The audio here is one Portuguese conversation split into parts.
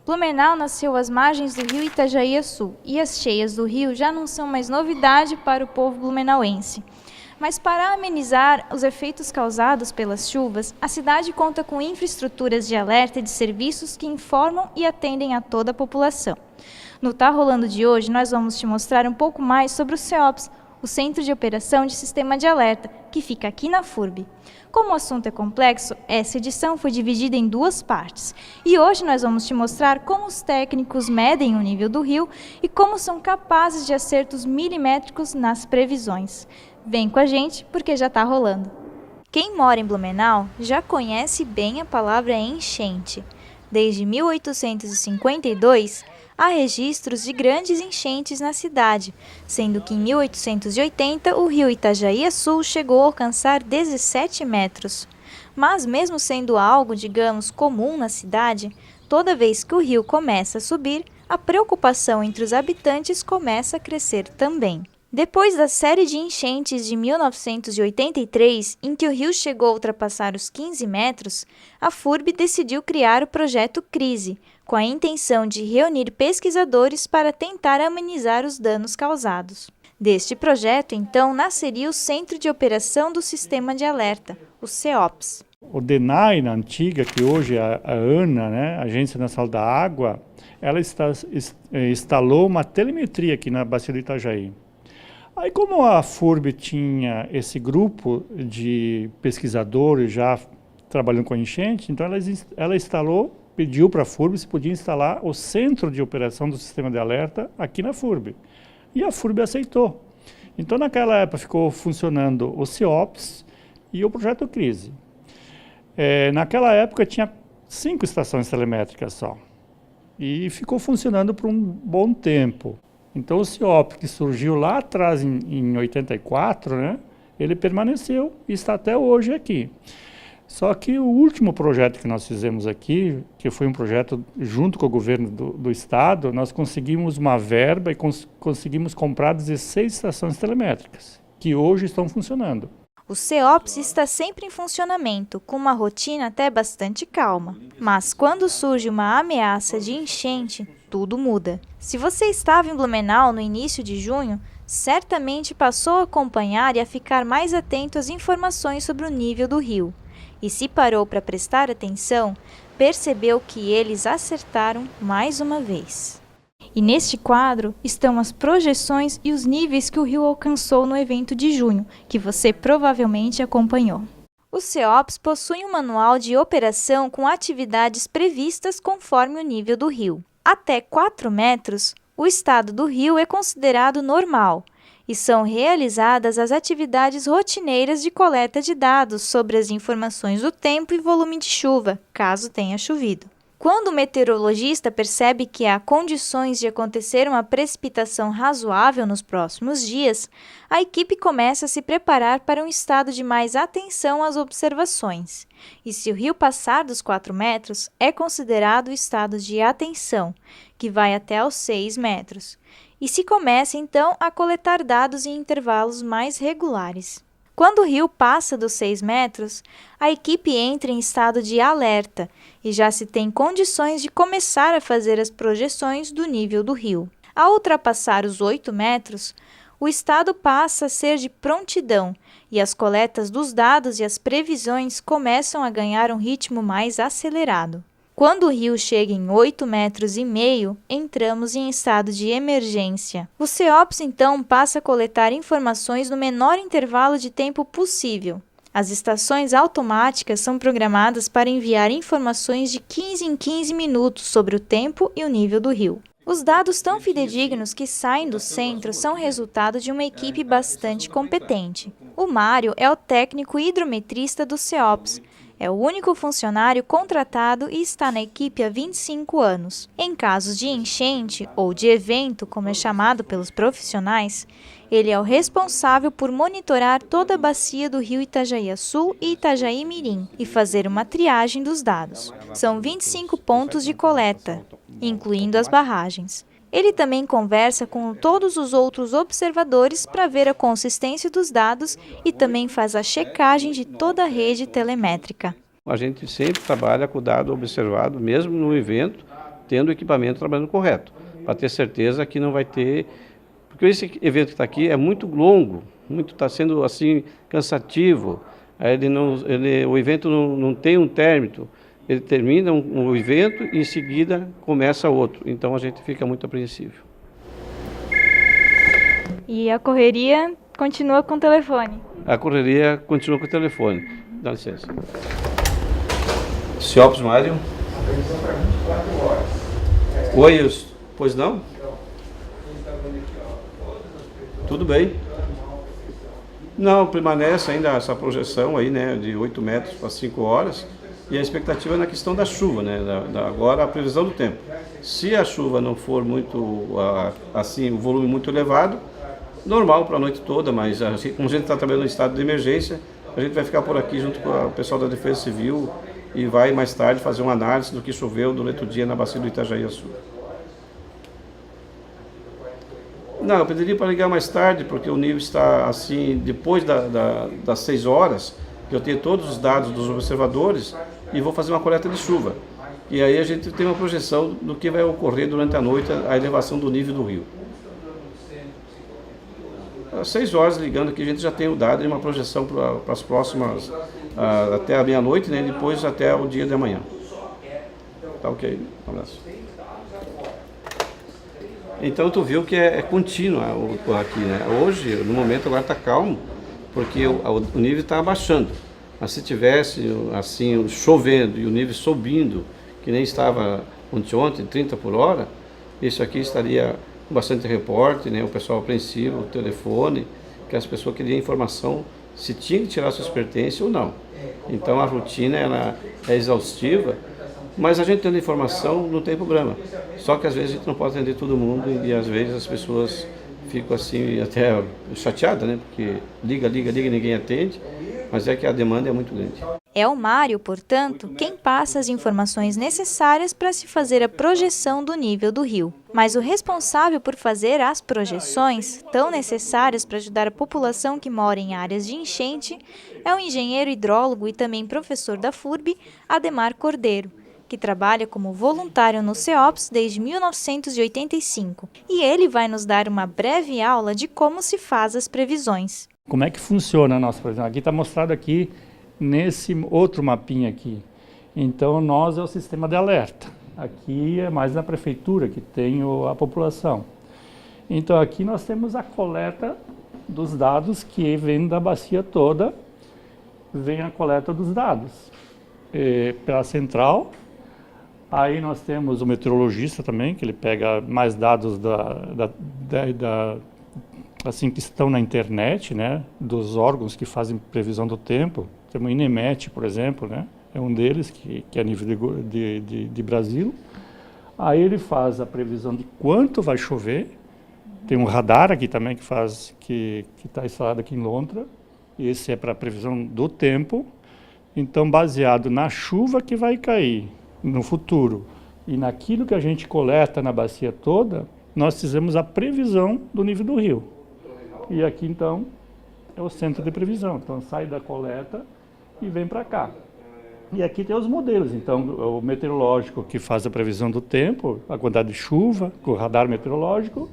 Blumenau nasceu às margens do rio Itajaí-Açu e as cheias do rio já não são mais novidade para o povo blumenauense. Mas para amenizar os efeitos causados pelas chuvas, a cidade conta com infraestruturas de alerta e de serviços que informam e atendem a toda a população. No Tá Rolando de hoje, nós vamos te mostrar um pouco mais sobre o CEOPS, o Centro de Operação de Sistema de Alerta, que fica aqui na FURB. Como o assunto é complexo, essa edição foi dividida em duas partes. E hoje nós vamos te mostrar como os técnicos medem o nível do rio e como são capazes de acertos milimétricos nas previsões. Vem com a gente, porque já está rolando. Quem mora em Blumenau já conhece bem a palavra enchente. Desde 1852, há registros de grandes enchentes na cidade, sendo que em 1880 o rio Itajaí-Açu chegou a alcançar 17 metros. Mas mesmo sendo algo, digamos, comum na cidade, toda vez que o rio começa a subir, a preocupação entre os habitantes começa a crescer também. Depois da série de enchentes de 1983, em que o rio chegou a ultrapassar os 15 metros, a FURB decidiu criar o projeto Crise, com a intenção de reunir pesquisadores para tentar amenizar os danos causados. Deste projeto, então, nasceria o Centro de Operação do Sistema de Alerta, o CEOPS. O DENAI, na antiga, que hoje é a ANA, né, Agência Nacional da Água, ela instalou uma telemetria aqui na Bacia do Itajaí. Aí, como a FURB tinha esse grupo de pesquisadores já trabalhando com enchente, então ela instalou, pediu para a FURB se podia instalar o Centro de Operação do Sistema de Alerta aqui na FURB. E a FURB aceitou. Então, naquela época, ficou funcionando o CEOPS e o Projeto Crise. Naquela época, tinha 5 estações telemétricas só. E ficou funcionando por um bom tempo. Então, o CEOPS, que surgiu lá atrás, em 84, né, ele permaneceu e está até hoje aqui. Só que o último projeto que nós fizemos aqui, que foi um projeto junto com o governo do estado, nós conseguimos uma verba e conseguimos comprar 16 estações telemétricas, que hoje estão funcionando. O CEOPS está sempre em funcionamento, com uma rotina até bastante calma. Mas quando surge uma ameaça de enchente, tudo muda. Se você estava em Blumenau no início de junho, certamente passou a acompanhar e a ficar mais atento às informações sobre o nível do rio. E se parou para prestar atenção, percebeu que eles acertaram mais uma vez. E neste quadro estão as projeções e os níveis que o rio alcançou no evento de junho, que você provavelmente acompanhou. O CEOPS possui um manual de operação com atividades previstas conforme o nível do rio. Até 4 metros, o estado do rio é considerado normal e são realizadas as atividades rotineiras de coleta de dados sobre as informações do tempo e volume de chuva, caso tenha chovido. Quando o meteorologista percebe que há condições de acontecer uma precipitação razoável nos próximos dias, a equipe começa a se preparar para um estado de mais atenção às observações. E se o rio passar dos 4 metros, é considerado o estado de atenção, que vai até aos 6 metros. E se começa, então, a coletar dados em intervalos mais regulares. Quando o rio passa dos 6 metros, a equipe entra em estado de alerta e já se tem condições de começar a fazer as projeções do nível do rio. Ao ultrapassar os 8 metros, o estado passa a ser de prontidão e as coletas dos dados e as previsões começam a ganhar um ritmo mais acelerado. Quando o rio chega em 8,5 metros, entramos em estado de emergência. O CEOPS, então, passa a coletar informações no menor intervalo de tempo possível. As estações automáticas são programadas para enviar informações de 15 em 15 minutos sobre o tempo e o nível do rio. Os dados tão fidedignos que saem do centro são resultado de uma equipe bastante competente. O Mário é o técnico hidrometrista do CEOPS. É o único funcionário contratado e está na equipe há 25 anos. Em casos de enchente ou de evento, como é chamado pelos profissionais, ele é o responsável por monitorar toda a bacia do rio Itajaí-Açu e Itajaí-Mirim e fazer uma triagem dos dados. São 25 pontos de coleta, incluindo as barragens. Ele também conversa com todos os outros observadores para ver a consistência dos dados e também faz a checagem de toda a rede telemétrica. A gente sempre trabalha com o dado observado, mesmo no evento, tendo o equipamento trabalhando correto, para ter certeza que não vai ter... Porque esse evento que está aqui é muito longo, está sendo assim cansativo, o evento não tem um término, ele termina um evento e em seguida começa outro, então a gente fica muito apreensivo. E a correria continua com o telefone? A correria continua com o telefone. Dá licença. Ciops Mário? Oi, pois não? Tudo bem. Não, permanece ainda essa projeção aí, né, de 8 metros para 5 horas. E a expectativa é na questão da chuva, né, agora a previsão do tempo. Se a chuva não for muito, assim, o volume muito elevado, normal para a noite toda, mas como a gente está trabalhando em estado de emergência, a gente vai ficar por aqui junto com o pessoal da Defesa Civil e vai mais tarde fazer uma análise do que choveu durante o dia na bacia do Itajaí-Açu. Não, eu pediria para ligar mais tarde, porque o nível está assim, depois das 6 horas, que eu tenho todos os dados dos observadores e vou fazer uma coleta de chuva. E aí a gente tem uma projeção do que vai ocorrer durante a noite, a elevação do nível do rio. Às 6 horas ligando aqui, a gente já tem o dado e uma projeção para as próximas, até a meia-noite, né, e depois até o dia de amanhã. Tá ok? Um abraço. Então tu viu que é contínua aqui, né? Hoje, no momento, agora está calmo, porque o nível está abaixando. Mas se tivesse assim chovendo e o nível subindo, que nem estava ontem, 30 por hora, isso aqui estaria com bastante reporte, né? O pessoal apreensivo, o telefone, que as pessoas queriam informação se tinha que tirar seus pertences ou não. Então a rotina ela é exaustiva. Mas a gente tendo informação não tem problema. Só que às vezes a gente não pode atender todo mundo e às vezes as pessoas ficam assim até chateadas, né? Porque liga e ninguém atende, mas é que a demanda é muito grande. É o Mário, portanto, quem passa as informações necessárias para se fazer a projeção do nível do rio. Mas o responsável por fazer as projeções, tão necessárias para ajudar a população que mora em áreas de enchente, é o engenheiro hidrólogo e também professor da FURB, Ademar Cordeiro, que trabalha como voluntário no CEOPS desde 1985. E ele vai nos dar uma breve aula de como se faz as previsões. Como é que funciona a nossa previsão? Aqui está mostrado aqui nesse outro mapinha aqui. Então, nós é o sistema de alerta. Aqui é mais na prefeitura que tem a população. Então, aqui nós temos a coleta dos dados que vem da bacia toda, vem a coleta dos dados pela central. Aí nós temos o meteorologista também, que ele pega mais dados assim, que estão na internet, né, dos órgãos que fazem previsão do tempo. Temos o INEMET, por exemplo, né, é um deles, que é a nível de Brasil. Aí ele faz a previsão de quanto vai chover. Tem um radar aqui também que está instalado aqui em Londra. Esse é para a previsão do tempo. Então, baseado na chuva que vai cair no futuro e naquilo que a gente coleta na bacia toda, nós fizemos a previsão do nível do rio. E aqui, então, é o centro de previsão. Então, sai da coleta e vem para cá. E aqui tem os modelos. Então, o meteorológico que faz a previsão do tempo, a quantidade de chuva, com o radar meteorológico,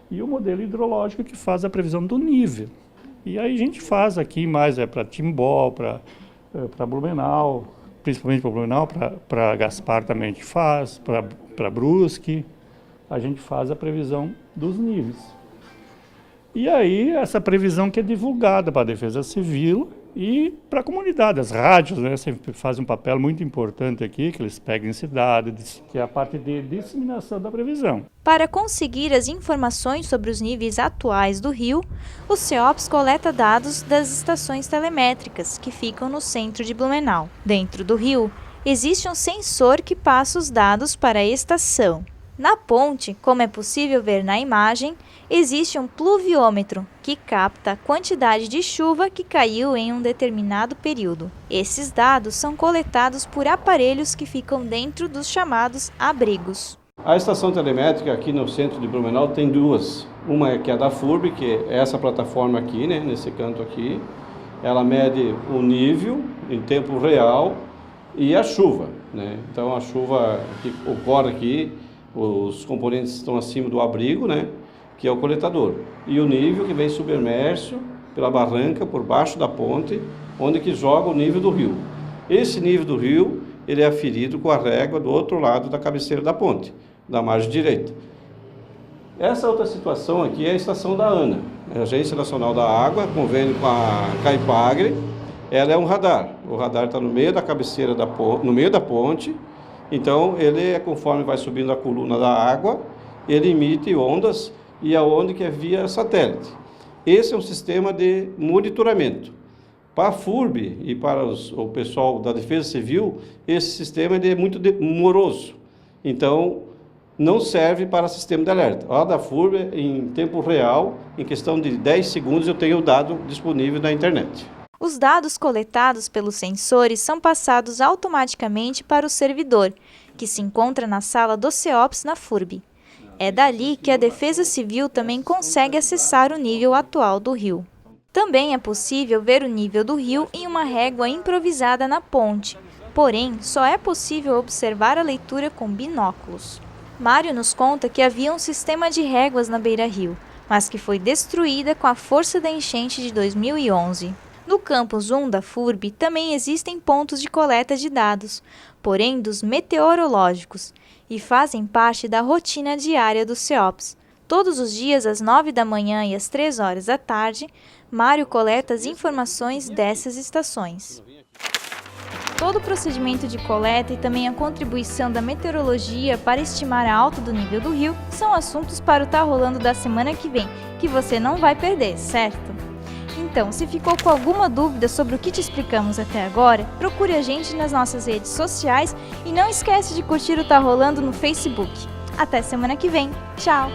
e o modelo hidrológico que faz a previsão do nível. E aí a gente faz aqui mais para Timbó, para Blumenau, principalmente para Blumenau, para Gaspar também a gente faz, para Brusque, a gente faz a previsão dos níveis. E aí essa previsão que é divulgada para a Defesa Civil e para a comunidade, as rádios, né, sempre fazem um papel muito importante aqui, que eles pegam em cidade, que é a parte de disseminação da previsão. Para conseguir as informações sobre os níveis atuais do rio, o CEOPS coleta dados das estações telemétricas, que ficam no centro de Blumenau. Dentro do rio, existe um sensor que passa os dados para a estação. Na ponte, como é possível ver na imagem, existe um pluviômetro, que capta a quantidade de chuva que caiu em um determinado período. Esses dados são coletados por aparelhos que ficam dentro dos chamados abrigos. A estação telemétrica aqui no centro de Blumenau tem duas. Uma é que é da FURB, que é essa plataforma aqui, né, nesse canto aqui. Ela mede o nível em tempo real e a chuva, né? Então a chuva que ocorre aqui, os componentes estão acima do abrigo, né, que é o coletador. E o nível que vem submerso pela barranca por baixo da ponte, onde que joga o nível do rio. Esse nível do rio, ele é aferido com a régua do outro lado da cabeceira da ponte, da margem direita. Essa outra situação aqui é a estação da ANA, a Agência Nacional da Água, convênio com a Caipagre. Ela é um radar. O radar está no meio da cabeceira da ponte, no meio da ponte. Então ele, conforme vai subindo a coluna da água, ele emite ondas e aonde que é via satélite. Esse é um sistema de monitoramento. Para a FURB e para o pessoal da Defesa Civil, esse sistema é muito moroso. Então, não serve para sistema de alerta. A da FURB, em tempo real, em questão de 10 segundos, eu tenho o dado disponível na internet. Os dados coletados pelos sensores são passados automaticamente para o servidor, que se encontra na sala do CEOPS na FURB. É dali que a Defesa Civil também consegue acessar o nível atual do rio. Também é possível ver o nível do rio em uma régua improvisada na ponte, porém, só é possível observar a leitura com binóculos. Mário nos conta que havia um sistema de réguas na beira-rio, mas que foi destruída com a força da enchente de 2011. No campus 1 da FURB também existem pontos de coleta de dados, porém dos meteorológicos, e fazem parte da rotina diária do CEOPS. Todos os dias, às 9 da manhã e às 3 horas da tarde, Mário coleta as informações dessas estações. Todo o procedimento de coleta e também a contribuição da meteorologia para estimar a alta do nível do rio são assuntos para o Tá Rolando da semana que vem, que você não vai perder, certo? Então, se ficou com alguma dúvida sobre o que te explicamos até agora, procure a gente nas nossas redes sociais e não esquece de curtir o Tá Rolando no Facebook. Até semana que vem. Tchau!